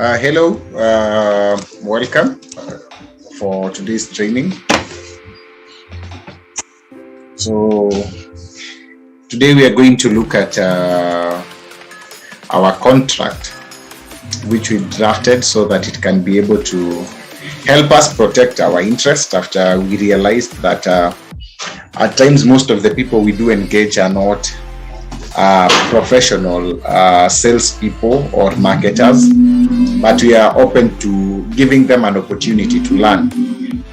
Hello, welcome for today's training. So today we are going to look at our contract, which we drafted so that it can be able to help us protect our interest after we realized that at times most of the people we do engage are not professional salespeople or marketers, but we are open to giving them an opportunity to learn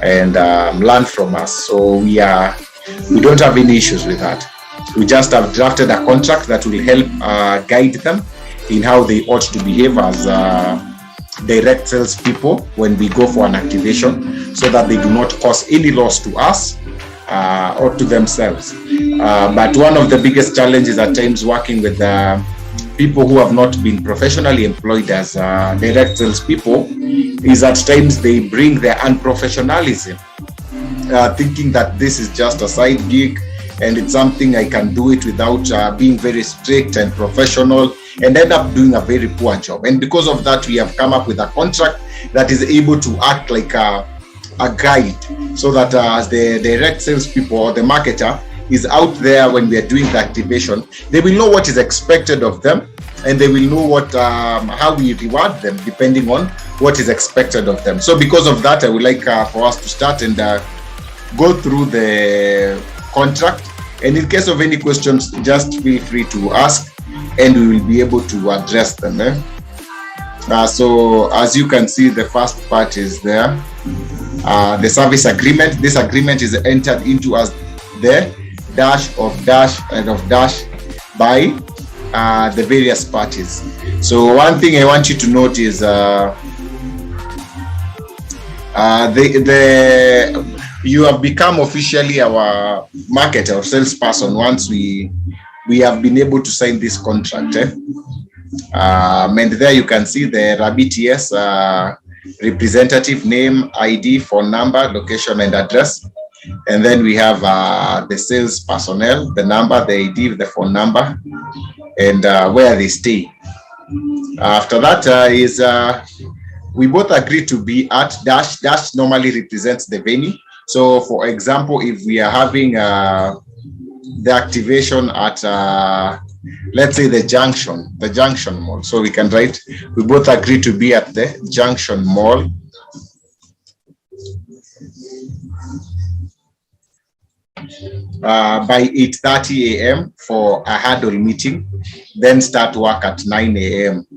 and learn from us. So we don't have any issues with that. We just have drafted a contract that will help guide them in how they ought to behave as direct salespeople when we go for an activation, so that they do not cause any loss to us or to themselves. But one of the biggest challenges at times working with people who have not been professionally employed as direct salespeople is at times they bring their unprofessionalism, thinking that this is just a side gig and it's something I can do it without being very strict and professional, and end up doing a very poor job. And because of that, we have come up with a contract that is able to act like a guide, so that as the direct salespeople or the marketer is out there when we are doing the activation, they will know what is expected of them, and they will know what how we reward them depending on what is expected of them. So because of that, I would like for us to start and go through the contract, and in case of any questions, just feel free to ask and we will be able to address them. So as you can see, the first part is there. The service agreement. This agreement is entered into as the dash of dash and of dash by the various parties. So one thing I want you to note is you have become officially our marketer or salesperson once we have been able to sign this contract. And there you can see the RabbitTS representative name, ID, phone number, location, and address. And then we have the sales personnel, the number, the ID, the phone number, and where they stay. After that is we both agree to be at dash. Dash normally represents the venue. So for example, if we are having the activation at let's say the junction mall, so we can write we both agree to be at the junction mall by 8:30 a.m. for a huddle meeting, then start work at 9 a.m.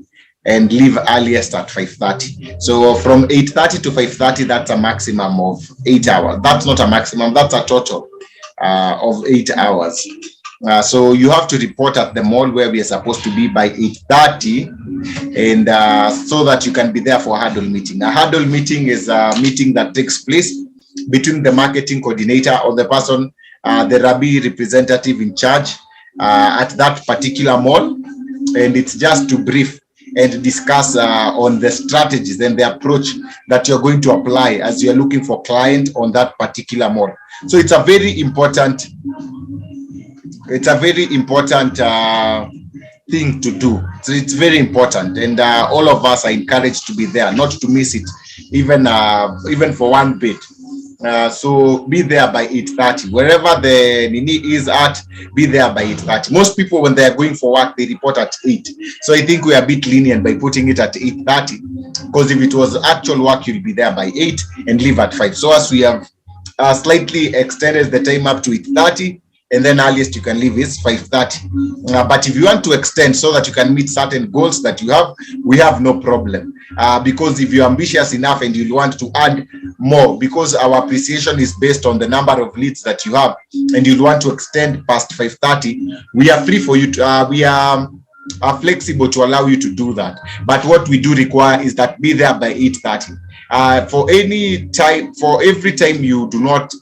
and leave earliest at 5:30. So from 8:30 to 5:30, that's a maximum of 8 hours. That's not a maximum, that's a total of 8 hours. So you have to report at the mall where we are supposed to be by 8:30, and so that you can be there for a huddle meeting. A huddle meeting is a meeting that takes place between the marketing coordinator or the person, the Rabbi representative in charge at that particular mall, and it's just to brief and discuss on the strategies and the approach that you're going to apply as you're looking for client on that particular mall. So it's a very important thing to do. So it's very important, and all of us are encouraged to be there, not to miss it, even for one bit. So be there by 8:30. Wherever the Nini is at, be there by 8:30. Most people, when they are going for work, they report at 8. So I think we are a bit lenient by putting it at 8:30, because if it was actual work, you'll be there by 8 and leave at 5. So as we have slightly extended the time up to 8:30, and then earliest you can leave is 5:30. But if you want to extend so that you can meet certain goals that you have, we have no problem. Because if you're ambitious enough and you want to add more, because our appreciation is based on the number of leads that you have, and you want to extend past 5:30, we are free for you to, we are flexible to allow you to do that. But what we do require is that be there by 8:30. For every time you do not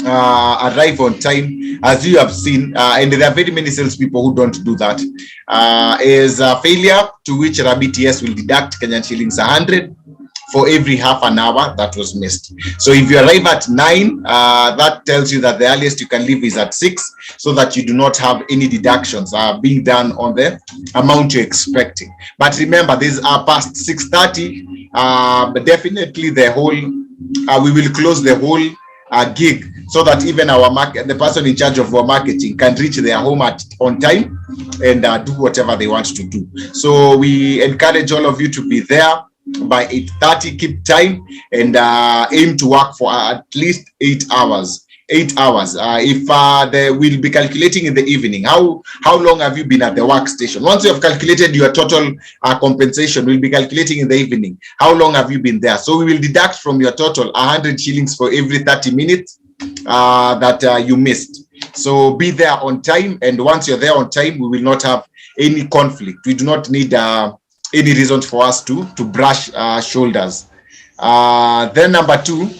arrive on time, as you have seen, and there are very many salespeople who don't do that, is a failure, to which RabbitTS will deduct Kenyan shillings 100. for every half an hour that was missed. So if you arrive at 9, that tells you that the earliest you can leave is at 6, so that you do not have any deductions being done on the amount you're expecting. But remember, these are past 6:30, but definitely the whole, we will close the whole gig, so that even the person in charge of our marketing can reach their home on time and do whatever they want to do. So we encourage all of you to be there by 8:30. Keep time and aim to work for at least 8 hours. 8 hours. If we'll be calculating in the evening, how long have you been at the workstation? Once you have calculated your total compensation, we'll be calculating in the evening, how long have you been there? So we will deduct from your total 100 shillings for every 30 minutes that you missed. So be there on time, and once you're there on time, we will not have any conflict. We do not need any reason for us to brush shoulders. Then number 2,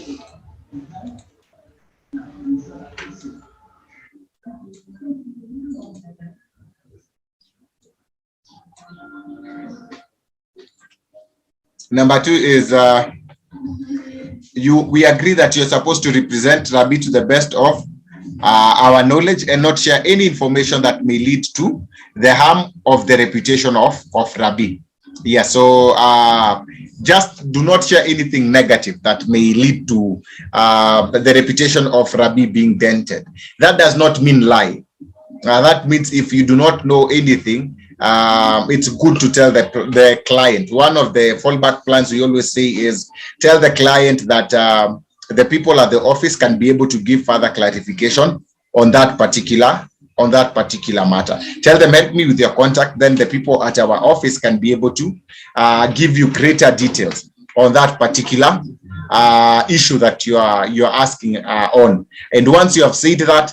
is we agree that you're supposed to represent Rabbi to the best of our knowledge and not share any information that may lead to the harm of the reputation of Rabbi. Yeah, so just do not share anything negative that may lead to the reputation of Rabbi being dented. That does not mean lie. That means if you do not know anything, it's good to tell the client. One of the fallback plans we always say is tell the client that the people at the office can be able to give further clarification on that particular matter. Tell them, help me with your contact, then the people at our office can be able to give you greater details on that particular issue that you are asking on. And once you have said that,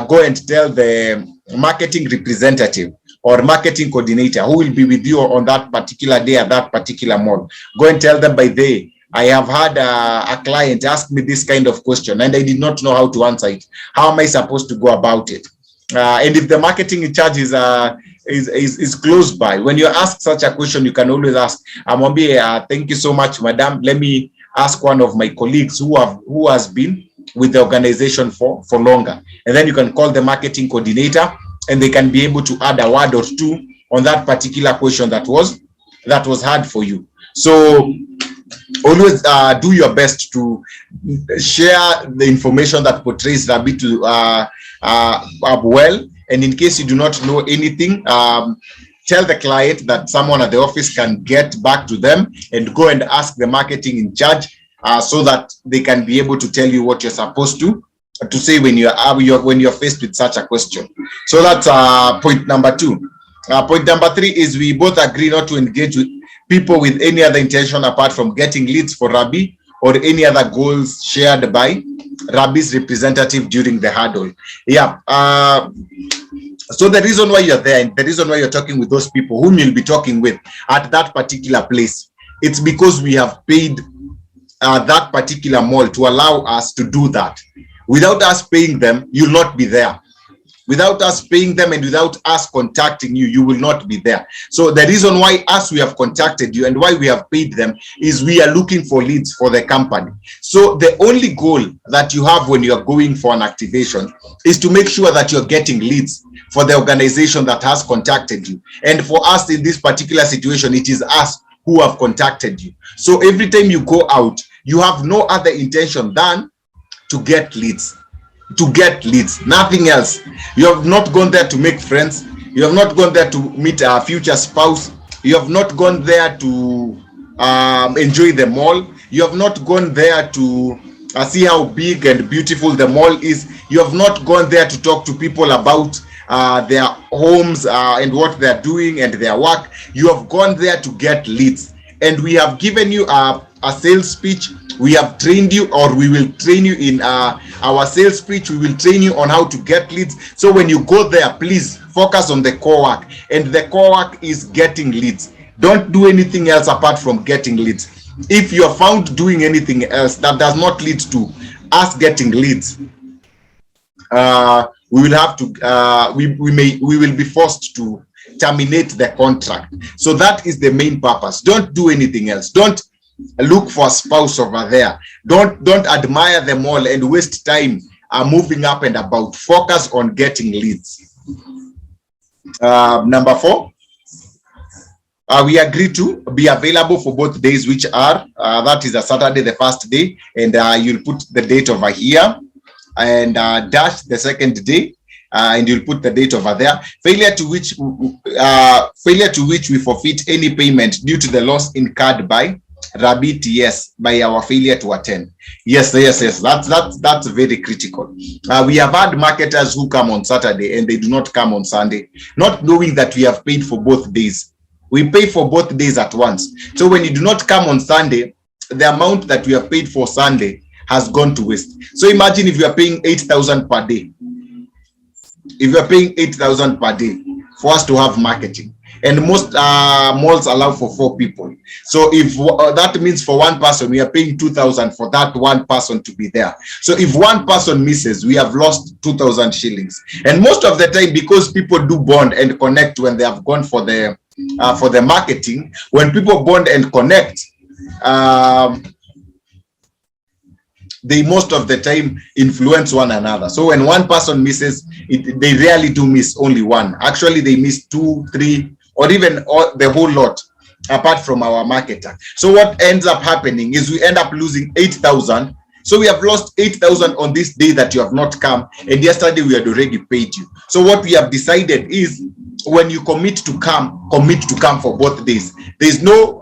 go and tell the marketing representative or marketing coordinator who will be with you on that particular day at that particular mall. Go and tell them, by the way, I have had a client ask me this kind of question and I did not know how to answer it. How am I supposed to go about it? And if the marketing in charge is close by, when you ask such a question, you can always ask, Amwambie, thank you so much, madam. Let me ask one of my colleagues who has been with the organization for longer. And then you can call the marketing coordinator and they can be able to add a word or two on that particular question that was hard for you. So always do your best to share the information that portrays Rabbi to well. And in case you do not know anything, tell the client that someone at the office can get back to them and go and ask the marketing in charge so that they can be able to tell you what you're supposed to say when you're faced with such a question. So that's point number 2. Point number 3 is we both agree not to engage with people with any other intention apart from getting leads for Rabbi or any other goals shared by Rabbi's representative during the huddle. Yeah. So the reason why you're there and the reason why you're talking with those people whom you'll be talking with at that particular place, it's because we have paid that particular mall to allow us to do that. Without us paying them, you'll not be there. Without us paying them and without us contacting you, you will not be there. So the reason why we have contacted you and why we have paid them is we are looking for leads for the company. So the only goal that you have when you are going for an activation is to make sure that you're getting leads for the organization that has contacted you. And for us in this particular situation, it is us who have contacted you. So every time you go out, you have no other intention than to get leads. Nothing else. You have not gone there to make friends. You have not gone there to meet a future spouse. You have not gone there to enjoy the mall. You have not gone there to see how big and beautiful the mall is. You have not gone there to talk to people about their homes and what they're doing and their work. You have gone there to get leads. And we have given you a sales speech. We have trained you, or we will train you in our sales speech. We will train you on how to get leads. So when you go there, please focus on the core work. And the core work is getting leads. Don't do anything else apart from getting leads. If you're found doing anything else that does not lead to us getting leads, we will have to, we will be forced to terminate the contract. So that is the main purpose. Don't do anything else. Don't Look for a spouse over there. Don't admire them all and waste time moving up and about. Focus on getting leads. Number 4, we agree to be available for both days, which are that is a Saturday, the first day, and you'll put the date over here, and dash the second day, and you'll put the date over there. Failure to which we forfeit any payment due to the loss incurred by Rabbit, yes, by our failure to attend. Yes. That's very critical. We have had marketers who come on Saturday and they do not come on Sunday, not knowing that we have paid for both days. We pay for both days at once. So when you do not come on Sunday, the amount that we have paid for Sunday has gone to waste. So imagine if you are paying 8,000 per day. If you are paying 8,000 per day for us to have marketing, and most malls allow for 4 people. So if that means for one person, we are paying 2,000 for that one person to be there. So if one person misses, we have lost 2,000 shillings. And most of the time, because people do bond and connect when they have gone for the marketing, when people bond and connect, they most of the time influence one another. So when one person misses, they rarely do miss only one. Actually, they miss 2, 3, or even the whole lot, apart from our marketer. So what ends up happening is we end up losing 8,000. So we have lost 8,000 on this day that you have not come, and yesterday we had already paid you. So what we have decided is, when you commit to come for both days. There's no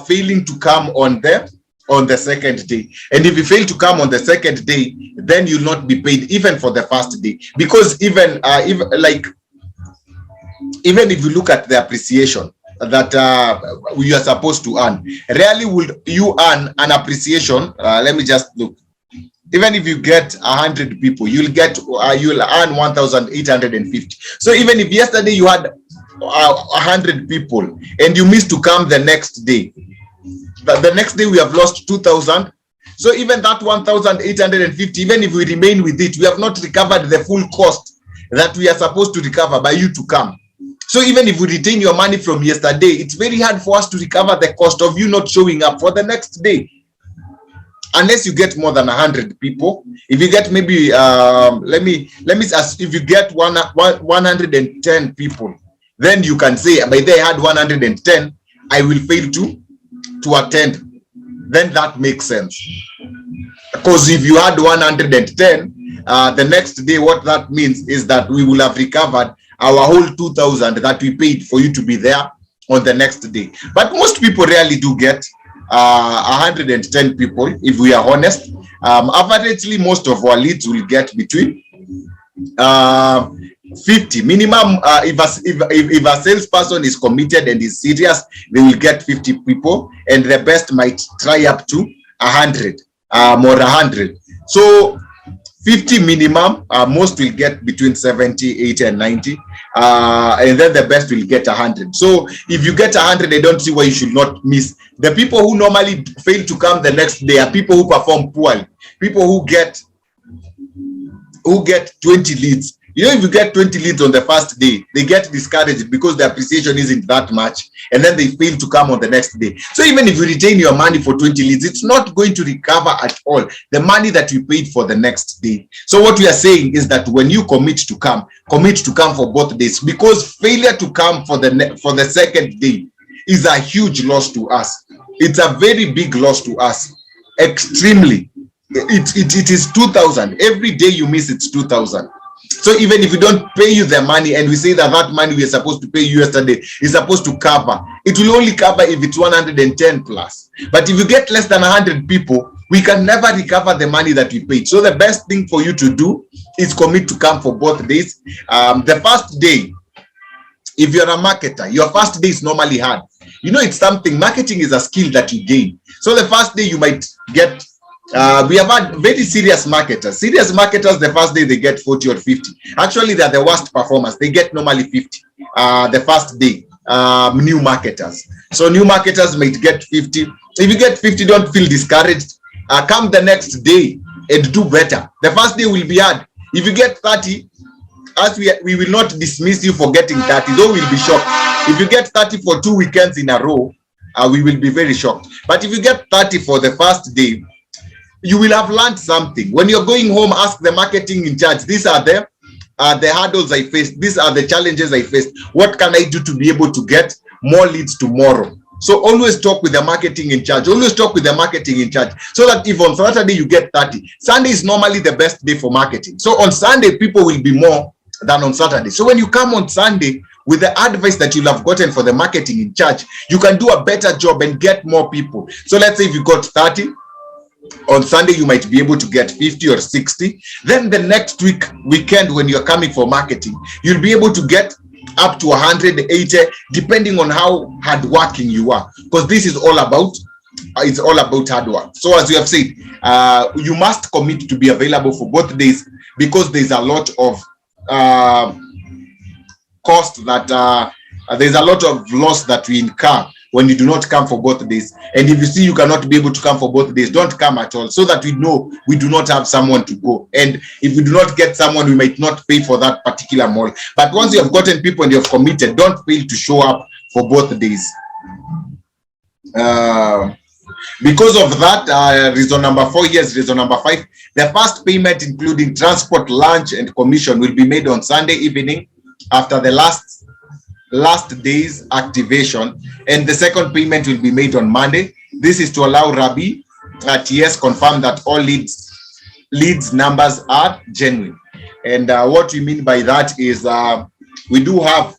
failing to come on the second day. And if you fail to come on the second day, then you'll not be paid even for the first day. Because even if you look at the appreciation that you are supposed to earn, rarely would you earn an appreciation. Let me just look. Even if you get 100 people, you'll earn 1,850. So even if yesterday you had 100 people and you missed to come the next day, the next day we have lost 2,000. So even that 1,850, even if we remain with it, we have not recovered the full cost that we are supposed to recover by you to come. So even if we retain your money from yesterday, it's very hard for us to recover the cost of you not showing up for the next day. Unless you get more than 100 people. If you get maybe let me ask, if you get 110 people, then you can say, by the I had 110, I will fail to attend. Then that makes sense. Because if you had 110, the next day, what that means is that we will have recovered our whole 2,000 that we paid for you to be there on the next day. But most people rarely do get 110 people, if we are honest. Averagely, most of our leads will get between 50 minimum. If a salesperson is committed and is serious, they will get 50 people, and the best might try up to 100, more 100. So 50 minimum, most will get between 70, 80, and 90, and then the best will get 100. So if you get 100, I don't see why you should not miss. The people who normally fail to come the next day are people who perform poorly, people who get 20 leads. You know, if you get 20 leads on the first day, they get discouraged because the appreciation isn't that much, and then they fail to come on the next day. So even if you retain your money for 20 leads, it's not going to recover at all the money that you paid for the next day. So what we are saying is that when you commit to come for both days, because failure to come for the second day is a huge loss to us. It's a very big loss to us, extremely. It is 2,000. Every day you miss, it's 2,000. So even if we don't pay you the money, and we say that money we are supposed to pay you yesterday is supposed to cover, it will only cover if it's 110 plus. But if you get less than 100 people, we can never recover the money that we paid. So the best thing for you to do is commit to come for both days. The first day, if you're a marketer, your first day is normally hard. You know, it's something. Marketing is a skill that you gain. So the first day you might get. We have had very serious marketers. Serious marketers, the first day they get 40 or 50. Actually, they're the worst performers. They get normally 50 the first day, new marketers. So new marketers might get 50. If you get 50, don't feel discouraged. Come the next day and do better. The first day will be hard. If you get 30, as we will not dismiss you for getting 30, though we'll be shocked. If you get 30 for 2 weekends in a row, we will be very shocked. But if you get 30 for the first day, you will have learned something. When you're going home, ask the marketing in charge, these are the hurdles I faced, these are the challenges I faced, what can I do to be able to get more leads tomorrow? So always talk with the marketing in charge, always talk with the marketing in charge, so that if on Saturday you get 30, Sunday is normally the best day for marketing. So on Sunday, people will be more than on Saturday. So when you come on Sunday with the advice that you'll have gotten for the marketing in charge, you can do a better job and get more people. So let's say if you got 30, on Sunday you might be able to get 50 or 60. Then the next weekend when you're coming for marketing, you'll be able to get up to 180, depending on how hardworking you are, because this is all about it's all about hard work. So as you have said, you must commit to be available for both days, because there's a lot of cost that there's a lot of loss that we incur when you do not come for both days. And if you see you cannot be able to come for both days, don't come at all, so that we know we do not have someone to go. And if we do not get someone, we might not pay for that particular mall. But once you have gotten people and you have committed, don't fail to show up for both days. Because of that, reason number 4, yes, reason number 5, the first payment, including transport, lunch, and commission, will be made on Sunday evening after the last day's activation, and the second payment will be made on Monday. This is to allow Rabbi TS confirm that all leads numbers are genuine. And what we mean by that is we do have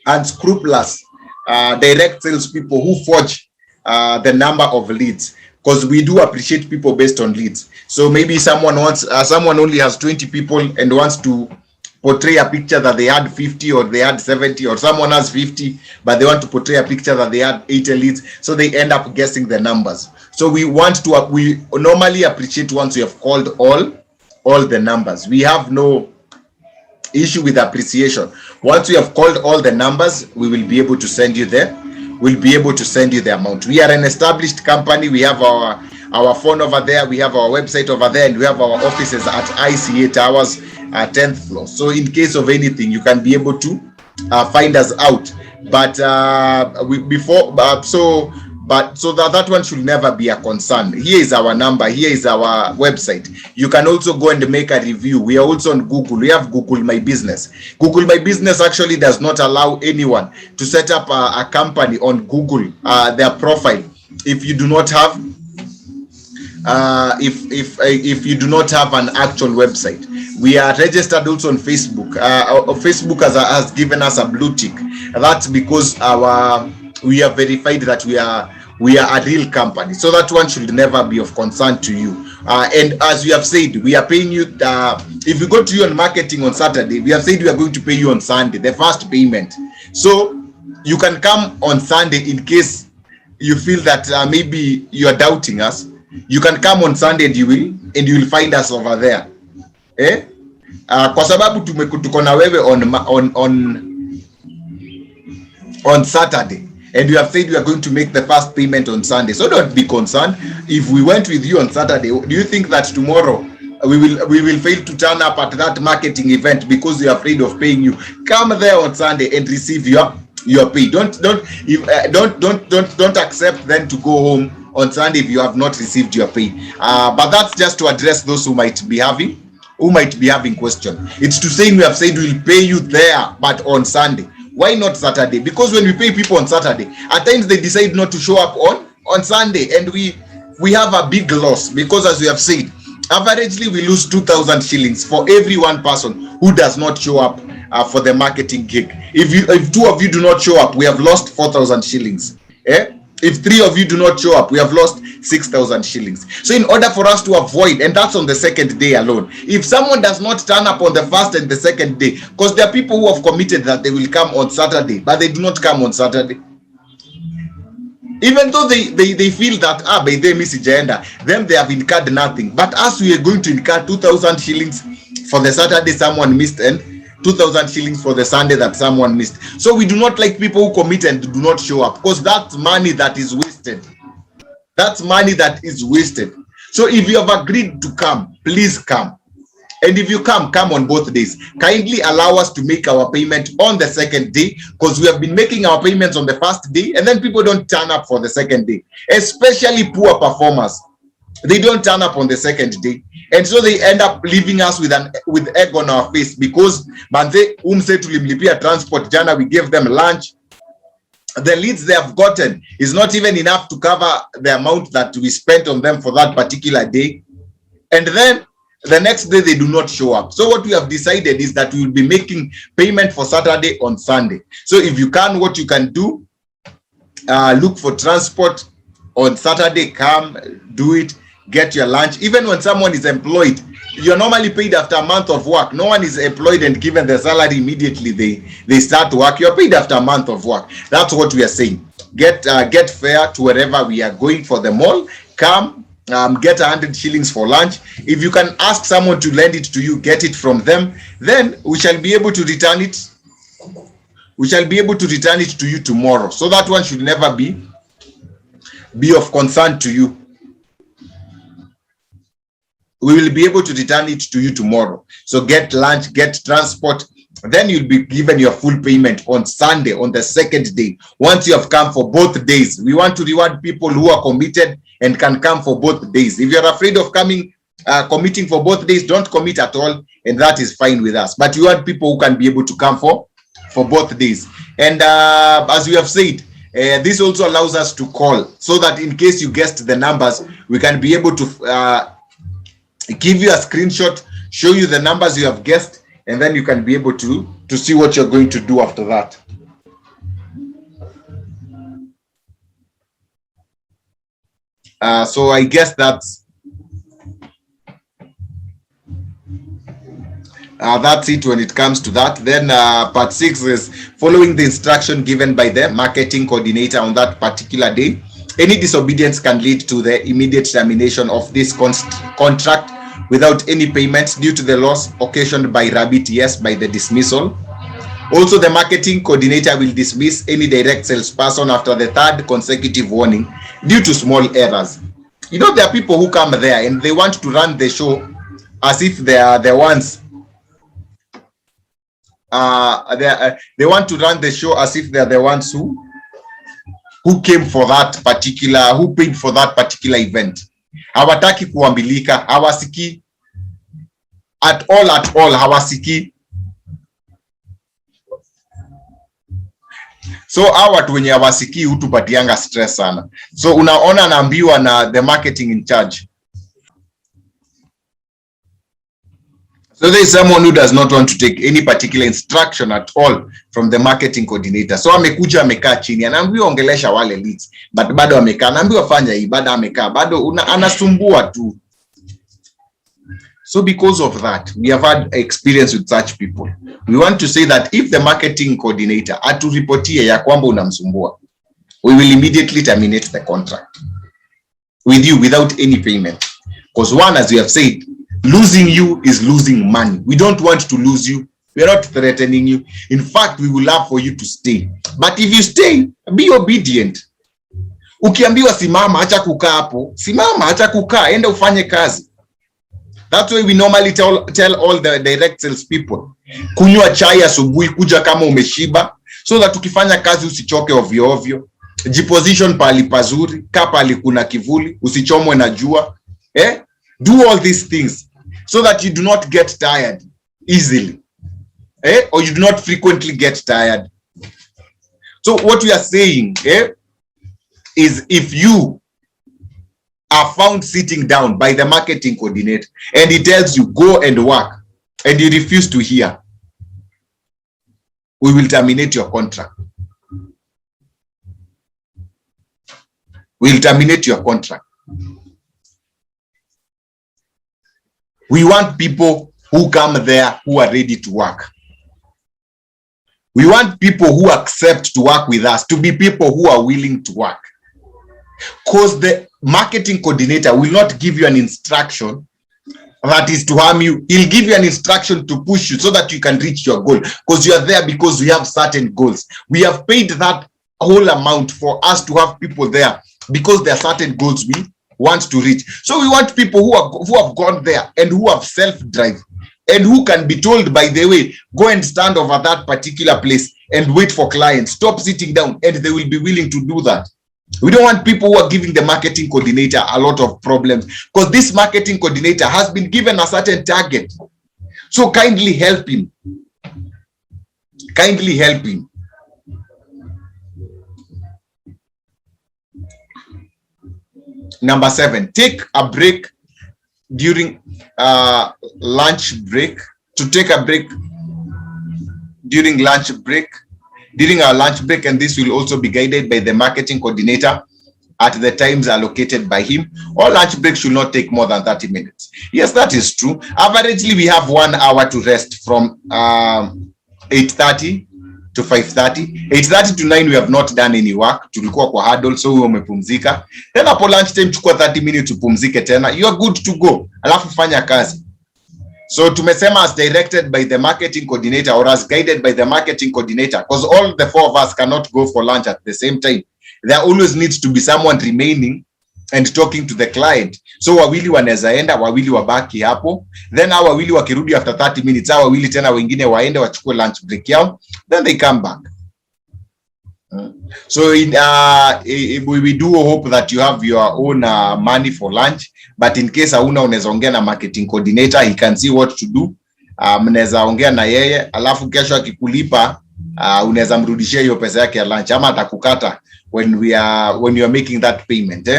unscrupulous direct sales people who forge the number of leads, because we do appreciate people based on leads. So maybe someone only has 20 people and wants to portray a picture that they had 50 or they had 70, or someone has 50 but they want to portray a picture that they had 80 leads, so they end up guessing the numbers. So we normally appreciate once we have called all the numbers. We have no issue with appreciation. Once we have called all the numbers, we will be able to send you the amount. We are an established company. We have our phone over there, we have our website over there, and we have our offices at ICA Towers, 10th floor. So in case of anything, you can be able to find us out. But so that one should never be a concern. Here is our number, here is our website. You can also go and make a review. We are also on Google. We have Google My Business. Google My Business actually does not allow anyone to set up a company on Google, their profile, if you do not have if you do not have an actual website. We are registered also on Facebook. Facebook has given us a blue tick. That's because we are verified that we are a real company. So that one should never be of concern to you. And as we have said, we are paying you. If we go to you on marketing on Saturday, we have said we are going to pay you on Sunday, the first payment. So you can come on Sunday in case you feel that maybe you are doubting us. You can come on Sunday and you will find us over there. Kwa sababu tuko na wewe on Saturday, and you have said we are going to make the first payment on Sunday. So don't be concerned. If we went with you on Saturday, do you think that tomorrow we will fail to turn up at that marketing event because we are afraid of paying you? Come there on Sunday and receive your pay. Don't accept then to go home on Sunday if you have not received your pay. But that's just to address those who might be having question. It's to say we have said we'll pay you there, but on Sunday. Why not Saturday? Because when we pay people on Saturday, at times they decide not to show up on Sunday, and we have a big loss, because as we have said, averagely we lose 2,000 shillings for every one person who does not show up for the marketing gig. If 2 of you do not show up, we have lost 4,000 shillings. If 3 of you do not show up, we have lost 6,000 shillings. So in order for us to avoid, and that's on the second day alone, if someone does not turn up on the first and the second day, because there are people who have committed that they will come on Saturday, but they do not come on Saturday, even though they feel that by they miss agenda, then they have incurred nothing. But as we are going to incur 2,000 shillings for the Saturday someone missed, and 2,000 shillings for the Sunday that someone missed. So we do not like people who commit and do not show up, because that's money that is wasted. That's money that is wasted. So if you have agreed to come, please come. And if you come on both days. Kindly allow us to make our payment on the second day, because we have been making our payments on the first day and then people don't turn up for the second day, especially poor performers. They don't turn up on the second day, and so they end up leaving us with egg on our face, because manze umse tulimlipia transport jana, we gave them lunch. The leads they have gotten is not even enough to cover the amount that we spent on them for that particular day, and then the next day they do not show up. So what we have decided is that we will be making payment for Saturday on Sunday. So if you can, what you can do, look for transport on Saturday, come do it, get your lunch. Even when someone is employed, you're normally paid after a month of work. No one is employed and given the salary immediately they start work. You're paid after a month of work. That's what we are saying. Get fare to wherever we are going for the mall. Come, get 100 shillings for lunch. If you can ask someone to lend it to you, get it from them. Then we shall be able to return it. We shall be able to return it to you tomorrow. So that one should never be of concern to you. We will be able to return it to you tomorrow. So get lunch, get transport, then you'll be given your full payment on Sunday, on the second day. Once you have come for both days, we want to reward people who are committed and can come for both days. If you're afraid of committing for both days, don't commit at all, and that is fine with us. But we want people who can be able to come for both days. And as we have said, this also allows us to call, so that in case you guessed the numbers, we can be able to give you a screenshot, show you the numbers you have guessed, and then you can be able to see what you're going to do after that. So I guess that's it when it comes to that. Then part 6 is following the instruction given by the marketing coordinator on that particular day. Any disobedience can lead to the immediate termination of this contract without any payments due to the loss occasioned by rabbit, yes, by the dismissal. Also, the marketing coordinator will dismiss any direct salesperson after the 3rd consecutive warning due to small errors. You know, there are people who come there and they want to run the show as if they are the ones. They want to run the show as if they are the ones who came for that particular, who paid for that particular event. Hawataki kuambilika, hawasiki at all, hawasiki. So hawa watu wenye hawasiki hutupatianga stress sana. So unaona naambiwa na the marketing in charge. So there is someone who does not want to take any particular instruction at all from the marketing coordinator. So amekuja amekaa chini, anaambiwa ongelesha wale leads, but bado amekaa, anaambiwa fanya hii, bado amekaa, bado anasumbua tu. So because of that, we have had experience with such people. We want to say that if the marketing coordinator aturipotie ya kwamba unamsumbua, we will immediately terminate the contract with you without any payment. Because one, as we have said, losing you is losing money. We don't want to lose you. We are not threatening you. In fact, we would love for you to stay. But if you stay, be obedient. Ukiambiwa simama, acha kukaa hapo. Simama, acha kukaa, enda ufanye kazi. That's why we normally tell all the direct sales people, kunywa chai asubuhi, kuja kama umeshiba, so that ukifanya kazi usichoke ovyo ovyo. Jiposition pali pazuri, kaa pali kuna kivuli, usichomwe na jua. Do all these things so that you do not get tired easily, or you do not frequently get tired. So what we are saying is, if you are found sitting down by the marketing coordinator and he tells you go and work and you refuse to hear, we will terminate your contract. We will terminate your contract. We want people who come there who are ready to work. We want people who accept to work with us, to be people who are willing to work. Because the marketing coordinator will not give you an instruction that is to harm you. He'll give you an instruction to push you so that you can reach your goal. Because you are there because we have certain goals. We have paid that whole amount for us to have people there because there are certain goals we want to reach. So we want people who have gone there and who have self-drive, and who can be told, by the way, go and stand over that particular place and wait for clients. Stop sitting down, and they will be willing to do that. We don't want people who are giving the marketing coordinator a lot of problems, because this marketing coordinator has been given a certain target. So kindly help him. Kindly help him. Number 7, take a break during lunch break. To take a break during lunch break, during our lunch break, and this will also be guided by the marketing coordinator at the times allocated by him. All lunch breaks should not take more than 30 minutes. Yes, that is true. Averagely, we have 1 hour to rest from 8:30 to 5:30. 8:30 to 9 we have not done any work. Tulikuwa kwa huddle, so wewe umepumzika. Then hapo lunch time chukua 30 minutes upumzike tena. You are good to go. Alafu fanya kazi. So tumesema as directed by the marketing coordinator or as guided by the marketing coordinator, because all the 4 of us cannot go for lunch at the same time. There always needs to be someone remaining and talking to the client. So wawili wanaweza enda, wawili wabaki hapo. Then hao wawili wakirudi after 30 minutes, hao wawili tena wengine waende wachukue lunch break yao. Then they come back. So we do hope that you have your own money for lunch. But in case hauna, unaweza ongea na marketing coordinator. He can see what to do. Mnaweza ongea na yeye. Alafu kesho akikulipa, unaweza mrudishia hiyo pesa yake ya lunch. Ama atakukata when you are making that payment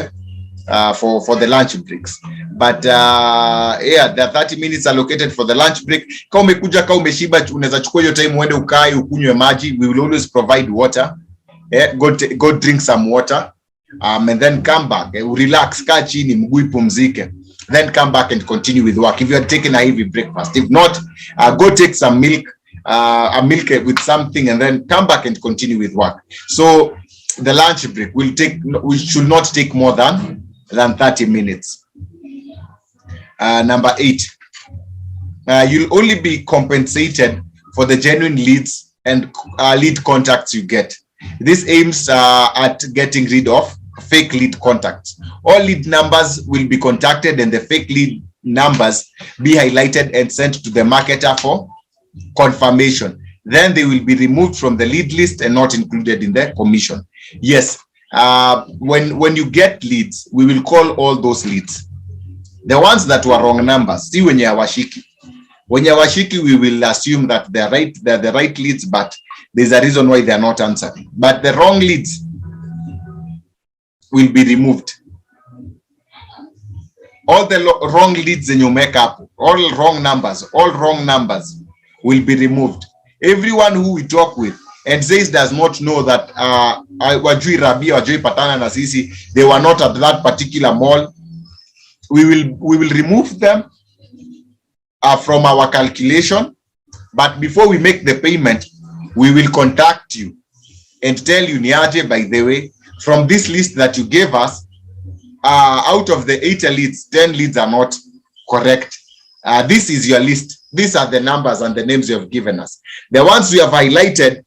for the lunch breaks. But yeah, the 30 minutes allocated for the lunch break. Kama umekuja, kama umeshiba, unaweza chukua hiyo time uende ukae ukunywe maji. We will always provide water. Go drink some water. And then come back, relax, kaa chini, mguu ipumzike, then come back and continue with work if you are taking a heavy breakfast. If not, go take some milk, a milk with something, and then come back and continue with work. So the lunch break we should not take more than 30 minutes. Number 8, you'll only be compensated for the genuine leads and lead contacts you get. This aims at getting rid of fake lead contacts. All lead numbers will be contacted, and the fake lead numbers be highlighted and sent to the marketer for confirmation. Then they will be removed from the lead list and not included in the commission. Yes, when you get leads, we will call all those leads. The ones that were wrong numbers, see when you are washiki. When you are washiki, we will assume that they're the right leads, but there's a reason why they are not answering. But the wrong leads will be removed. All the wrong leads in your makeup, all wrong numbers will be removed. Everyone who we talk with and says does not know that wajui Rabi, wajui Patana na sisi, they were not at that particular mall, we will remove them from our calculation. But before we make the payment, we will contact you and tell you, niaje, by the way, from this list that you gave us, out of the 8 leads, 10 leads are not correct. This is your list. These are the numbers and the names you have given us. The ones we have highlighted,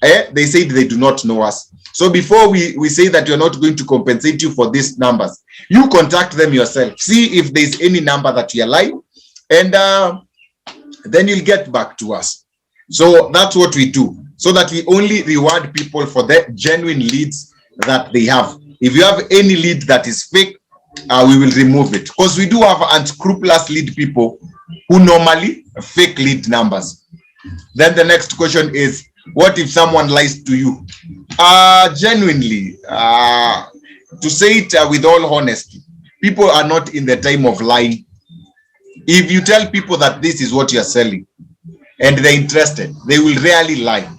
they said they do not know us. So before we say that you're not going to compensate you for these numbers, you contact them yourself. See if there's any number that you like, and then you'll get back to us. So that's what we do, so that we only reward people for the genuine leads that they have. If you have any lead that is fake, we will remove it, because we do have unscrupulous lead people who normally fake lead numbers. Then the next question is, what if someone lies to you? Genuinely, to say it with all honesty, people are not in the time of lying. If you tell people that this is what you're selling and they're interested, they will rarely lie.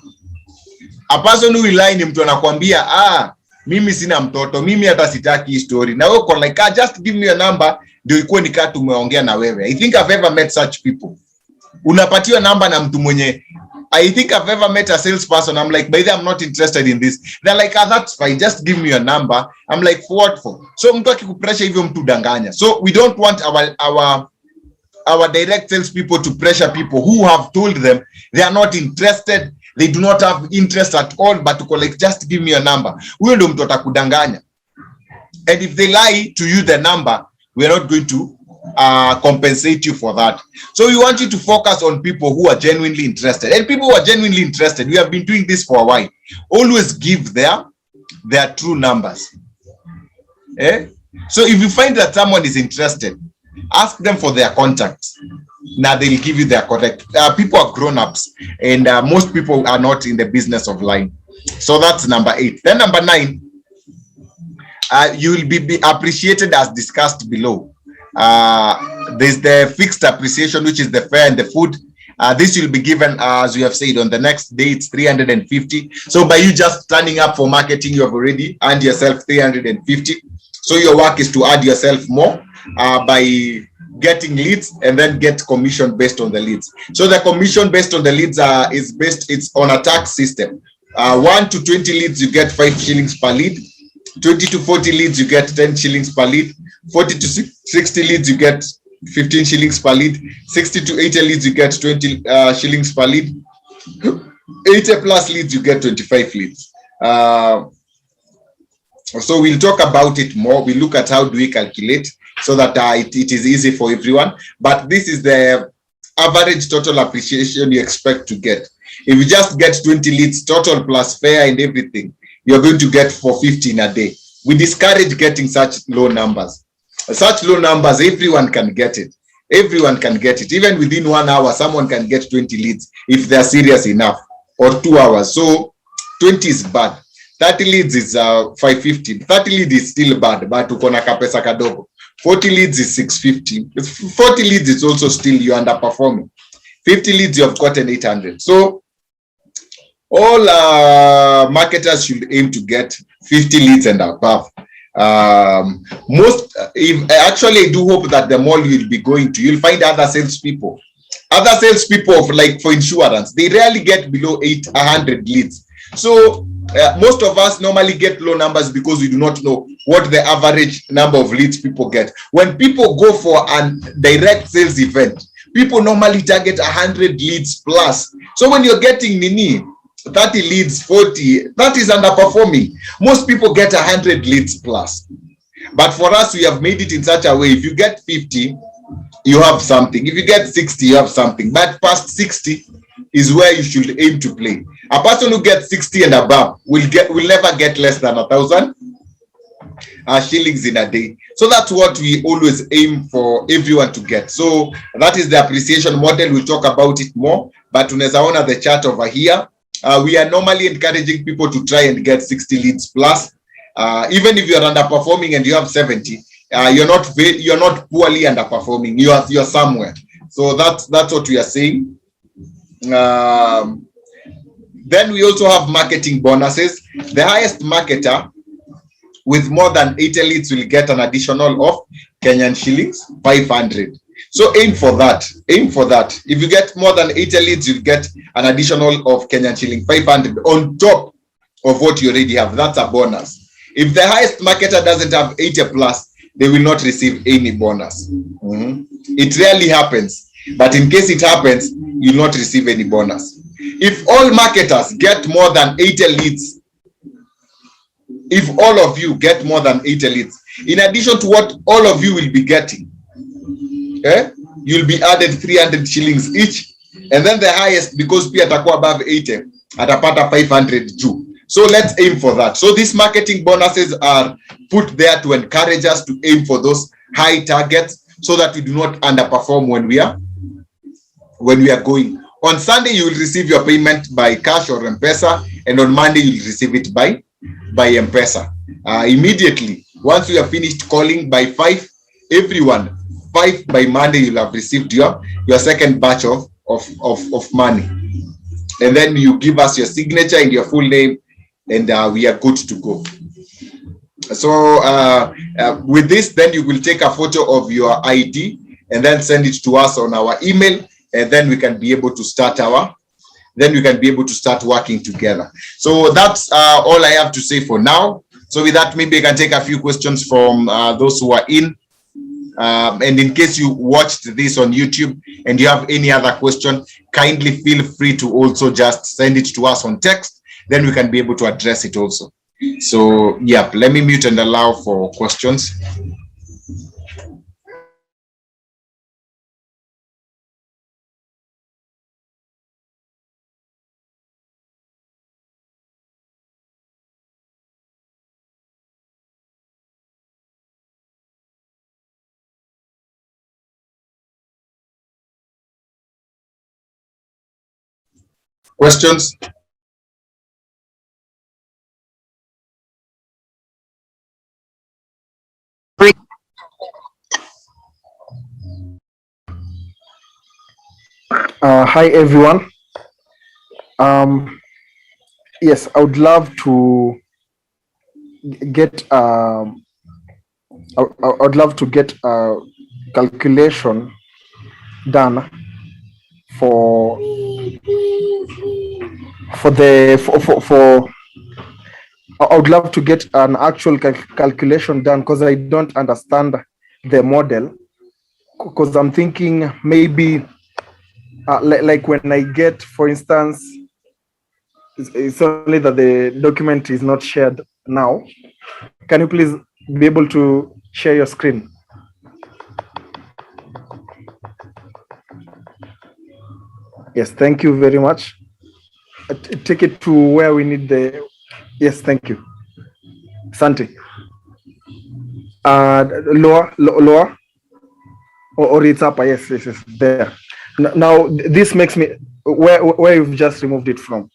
A person who will lie ni mtu anakuambia, mimi sina mtoto, mimi hata sitaki story. Na wewe uko like, just give me your number, ndio ikuwe nikaa tumeongea na wewe. I think I've ever met such people. Unapatiwa namba na mtu mwenye, I think I've ever met a salesperson. I'm like, by the way, I'm not interested in this. They're like, that's fine, just give me your number. I'm like, for what for? So mtu akikupressure hivyo mtu danganya. So we don't want our direct sales people to pressure people who have told them they are not interested. They do not have interest at all, but to collect, just give me a number. Huyo ndio mtu atakudanganya. And if they lie to you the number, we are not going to compensate you for that. So we want you to focus on people who are genuinely interested. And people who are genuinely interested, we have been doing this for a while. Always give their true numbers. So if you find that someone is interested, ask them for their contacts. Now they'll give you their contact. People are grown-ups, and most people are not in the business of lying. So that's number 8. Then number 9, you will be appreciated as discussed below. There's the fixed appreciation, which is the fare and the food. This will be given, as we have said, on the next day. It's 350. So by you just turning up for marketing, you have already earned yourself 350. So your work is to add yourself more by getting leads, and then get commission based on the leads. So the commission based on the leads it's on a tax system. 1 to 20 leads, you get 5 shillings per lead. 20 to 40 leads, you get 10 shillings per lead. 40 to 60 leads, you get 15 shillings per lead. 60 to 80 leads, you get 20 shillings per lead. 80 plus leads, you get 25 leads. So we'll talk about it more. We look at how do we calculate so that it is easy for everyone. But this is the average total appreciation you expect to get. If you just get 20 leads total plus fare and everything, you're going to get 450 in a day. We discourage getting such low numbers. Such low numbers, everyone can get it. Everyone can get it. Even within 1 hour, someone can get 20 leads if they're serious enough, or 2 hours. So 20 is bad. 30 leads is 550. 30 leads is still bad, but ukona kapesa kadogo. 40 leads is 650. 40 leads is also still you underperforming. 50 leads you have gotten 800. So all marketers should aim to get 50 leads and above. Actually, I do hope that the more you'll be going to, you'll find other salespeople. Other salespeople, like for insurance, they rarely get below 800 leads. So most of us normally get low numbers because we do not know what the average number of leads people get. When people go for a direct sales event, people normally target 100 leads plus. So when you're getting 30 leads, 40, that is underperforming. Most people get 100 leads plus. But for us, we have made it in such a way, if you get 50, you have something. If you get 60, you have something. But past 60 is where you should aim to play. A person who gets 60 and above will never get less than 1,000 shillings in a day. So that's what we always aim for everyone to get. So that is the appreciation model. We'll talk about it more. But unaweza ona the chart over here. We are normally encouraging people to try and get 60 leads plus. Even if you're underperforming and you have 70, you're not poorly underperforming. You're somewhere. So that's what we are saying. Then we also have marketing bonuses. The highest marketer with more than 80 leads will get an additional of Kenyan shillings 500. So aim for that. Aim for that. If you get more than 80 leads, you'll get an additional of Kenyan shilling 500 on top of what you already have. That's a bonus. If the highest marketer doesn't have 80 plus, they will not receive any bonus. It rarely happens, but in case it happens, you'll not receive any bonus. If all marketers get more than 80 leads, if all of you get more than 80 leads, in addition to what all of you will be getting, you'll be added 300 shillings each, and then the highest, because pia atakuwa above 80, atapata 500 juu. So let's aim for that. So these marketing bonuses are put there to encourage us to aim for those high targets so that we do not underperform when we are going. On Sunday, you will receive your payment by cash or M-Pesa, and on Monday, you'll receive it by M-Pesa. Immediately, once you have finished calling by 5, everyone, 5 by Monday, you'll have received your second batch of money. And then you give us your signature and your full name, and we are good to go. So with this, then you will take a photo of your ID and then send it to us on our email, and then we can be able to start working together. So that's all I have to say for now. So with that, maybe I can take a few questions from those who are in. And in case you watched this on YouTube and you have any other question, kindly feel free to also just send it to us on text. Then we can be able to address it also. So yeah, let me mute and allow for questions. Questions? Hi everyone. Yes, I would love to get I would love to get a calculation done for for I would love to get an actual calculation done because I don't understand the model, because I'm thinking maybe like when I get, for instance, it's only that the document is not shared now. Can you please be able to share your screen? Yes, thank you very much. Take it to where we need the. Yes, thank you. Santi. Lower, or it's upper. Yes, there. Now this makes me where you've just removed it from.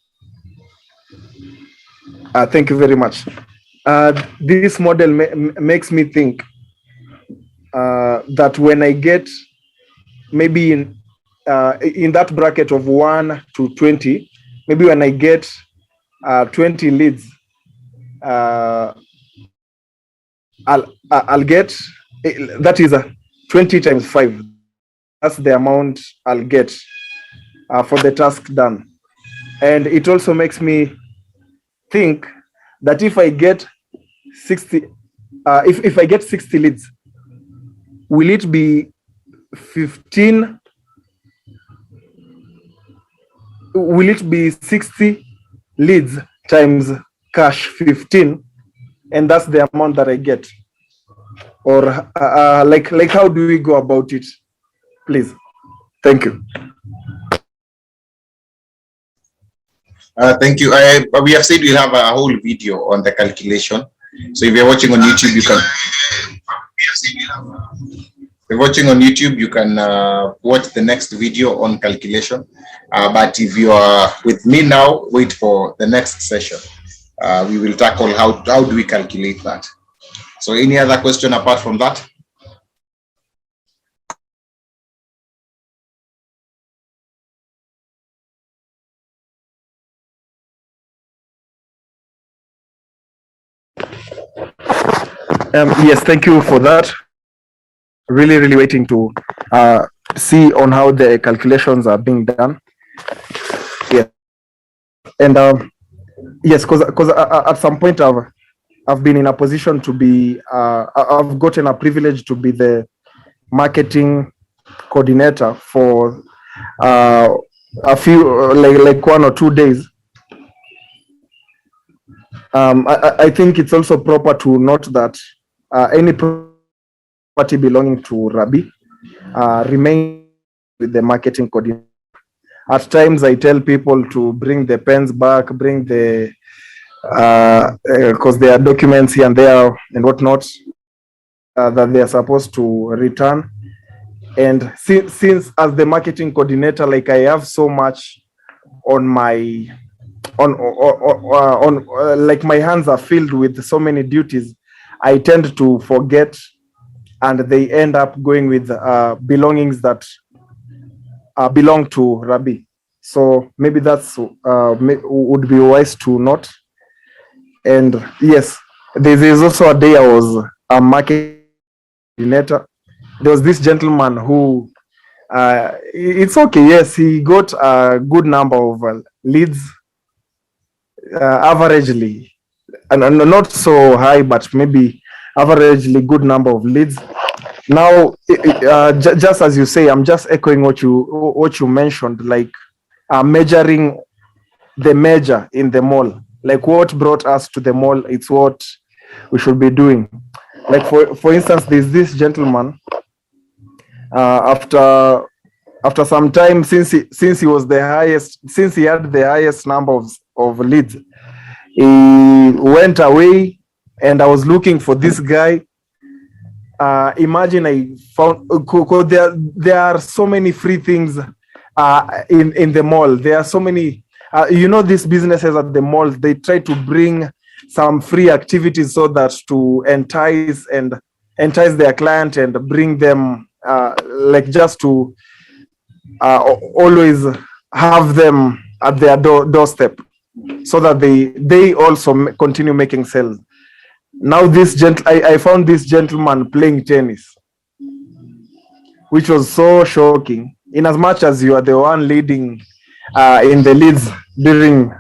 Thank you very much. This model makes me think that when I get maybe in that bracket of 1 to 20, maybe when I get 20 leads, I'll get, that is 20 times 5. That's the amount I'll get for the task done. And it also makes me think that if I get 60, if I get 60 leads, will it be 15? Will it be 60 leads times cash 15, and that's the amount that I get? Or like how do we go about it, please? Thank you. Thank you. We have said we'll have a whole video on the calculation. So if you're watching on YouTube, you can. If you're watching on YouTube, you can watch the next video on calculation. But if you are with me now, wait for the next session. We will tackle how do we calculate that. So any other question apart from that? Yes, thank you for that. Really waiting to see on how the calculations are being done. Yeah, and yes, because at some point I've been in a position to be I've gotten a privilege to be the marketing coordinator for a few like 1 or 2 days. I think it's also proper to note that any property belonging to Rabi remain with the marketing coordinator. At times I tell people to bring the pens back, bring the because there are documents here and there and whatnot that they are supposed to return. And since as the marketing coordinator, like I have so much on my like my hands are filled with so many duties, I tend to forget, and they end up going with belongings that belong to Rabi. So maybe that's would be wise to note. And yes, there's also a day I was a market coordinator. There was this gentleman who it's okay, yes, he got a good number of leads, averagely, and not so high, but maybe averagely good number of leads. Now, just as you say, I'm just echoing what you mentioned, like measuring the measure in the mall, like what brought us to the mall. It's what we should be doing. Like for instance, there's this gentleman. After some time, since he was the highest, since he had the highest number of leads, he went away, and I was looking for this guy. Imagine I found there are so many free things in the mall. There are so many. you know, these businesses at the malls, they try to bring some free activities so that to entice their client and bring them like just to always have them at their doorstep, so that they also continue making sales. Now I found this gentleman playing tennis, which was so shocking, in as much as you are the one leading in the leads during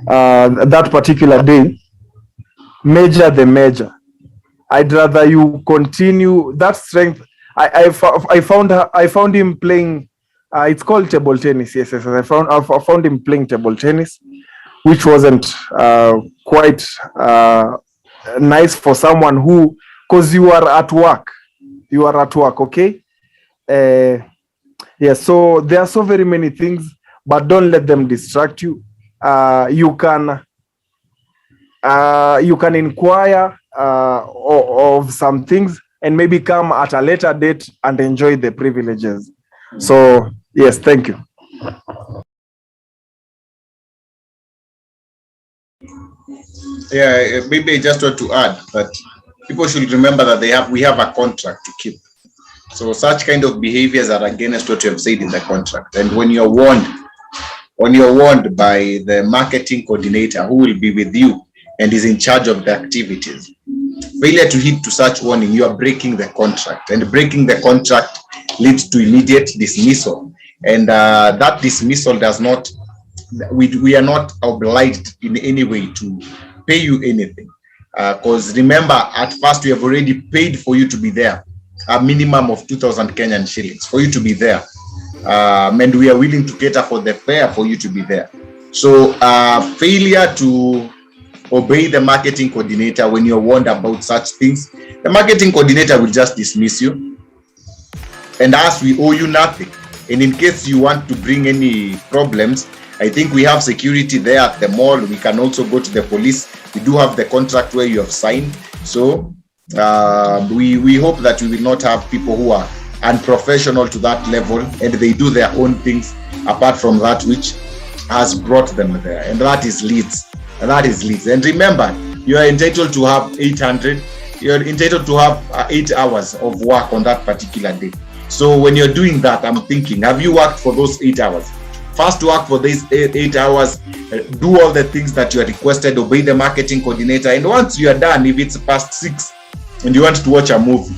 that particular day. Measure the measure. I'd rather you continue that strength. I found him playing. It's called table tennis. Yes. I found him playing table tennis, which wasn't quite nice for someone who, because you are at work. Okay. Yeah. So there are so very many things, but don't let them distract you. You can inquire of some things and maybe come at a later date and enjoy the privileges. So yes, thank you. Yeah, maybe I just want to add that people should remember that we have a contract to keep. So such kind of behaviors are against what you have said in the contract. And when you're warned by the marketing coordinator who will be with you and is in charge of the activities, failure to heed to such warning, you are breaking the contract, and breaking the contract leads to immediate dismissal. And that dismissal does not, we are not obliged in any way to pay you anything. Because remember, at first we have already paid for you to be there, a minimum of 2,000 Kenyan shillings for you to be there. And we are willing to cater for the fare for you to be there. So failure to obey the marketing coordinator when you're warned about such things, the marketing coordinator will just dismiss you. And as we owe you nothing. And in case you want to bring any problems, I think we have security there at the mall. We can also go to the police. We do have the contract where you have signed. So we hope that we will not have people who are unprofessional to that level and they do their own things apart from that which has brought them there. And that is leads. And remember, you are entitled to have 800. You're entitled to have 8 hours of work on that particular day. So when you're doing that, I'm thinking, have you worked for those 8 hours? First, work for these 8 hours, do all the things that you are requested, obey the marketing coordinator. And once you are done, if it's past 6 and you want to watch a movie,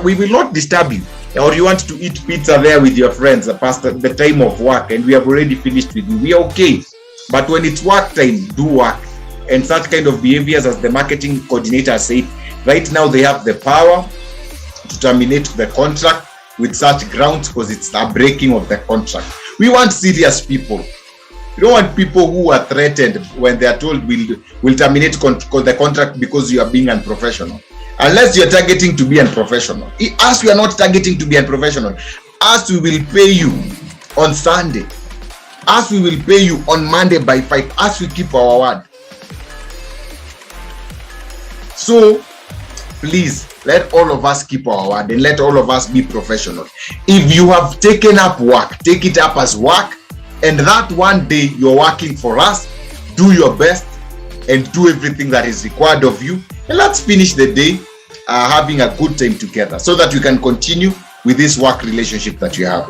we will not disturb you. Or you want to eat pizza there with your friends past the time of work and we have already finished with you, we are okay. But when it's work time, do work. And such kind of behaviors, as the marketing coordinator said, right now they have the power to terminate the contract with such grounds because it's a breaking of the contract. We want serious people. We don't want people who are threatened when they are told we'll terminate the contract because you are being unprofessional. Unless you're targeting to be unprofessional. As we are not targeting to be unprofessional, as we will pay you on Sunday, as we will pay you on Monday by 5, as we keep our word. So, please, let all of us keep our word and let all of us be professional. If you have taken up work, take it up as work, and that one day you're working for us, do your best and do everything that is required of you. And let's finish the day having a good time together so that we can continue with this work relationship that you have.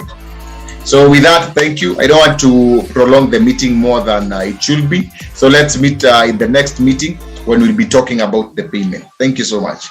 So with that, thank you. I don't want to prolong the meeting more than it should be. So let's meet in the next meeting when we'll be talking about the payment. Thank you so much.